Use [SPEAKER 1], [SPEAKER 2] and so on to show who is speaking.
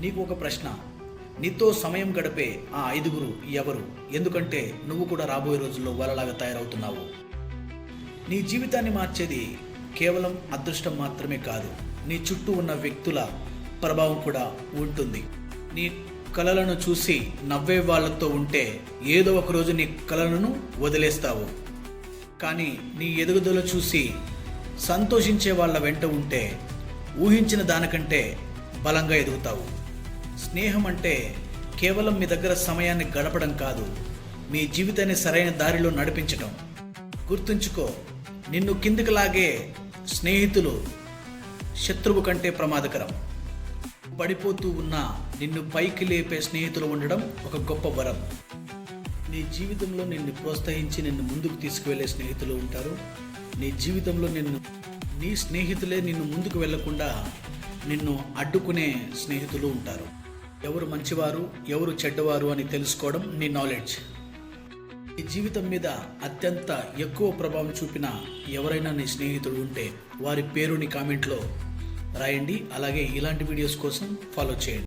[SPEAKER 1] నీకు ఒక ప్రశ్న, నీతో సమయం గడిపే ఆ 5గురు ఎవరు? ఎందుకంటే నువ్వు కూడా రాబోయే రోజుల్లో వాళ్ళలాగా తయారవుతున్నావు. నీ జీవితాన్ని మార్చేది కేవలం అదృష్టం మాత్రమే కాదు, నీ చుట్టూ ఉన్న వ్యక్తుల ప్రభావం కూడా ఉంటుంది. నీ కలలను చూసి నవ్వే వాళ్ళతో ఉంటే ఏదో ఒక రోజు నీ కలలను వదిలేస్తావు. కానీ నీ ఎదుగుదల చూసి సంతోషించే వాళ్ళ వెంట ఉంటే ఊహించిన దానికంటే బలంగా ఎదుగుతావు. స్నేహం అంటే కేవలం మీ దగ్గర సమయాన్ని గడపడం కాదు, మీ జీవితాన్ని సరైన దారిలో నడిపించడం. గుర్తుంచుకో, నిన్ను కిందికి లాగే స్నేహితులు శత్రువు కంటే ప్రమాదకరం. పడిపోతూ ఉన్నా నిన్ను పైకి లేపే స్నేహితులు ఉండడం ఒక గొప్ప వరం. నీ జీవితంలో నిన్ను ప్రోత్సహించి నిన్ను ముందుకు తీసుకువెళ్ళే స్నేహితులు ఉంటారు. నీ జీవితంలో నీ స్నేహితులే నిన్ను ముందుకు వెళ్లకుండా నిన్ను అడ్డుకునే స్నేహితులు ఉంటారు. ఎవరు మంచివారు, ఎవరు చెడ్డవారు అని తెలుసుకోవడం నీ నాలెడ్జ్. నీ జీవితం మీద అత్యంత ఎక్కువ ప్రభావం చూపిన ఎవరైనా నీ స్నేహితుడు ఉంటే వారి పేరుని కామెంట్లో రాయండి. అలాగే ఇలాంటి వీడియోస్ కోసం ఫాలో చేయండి.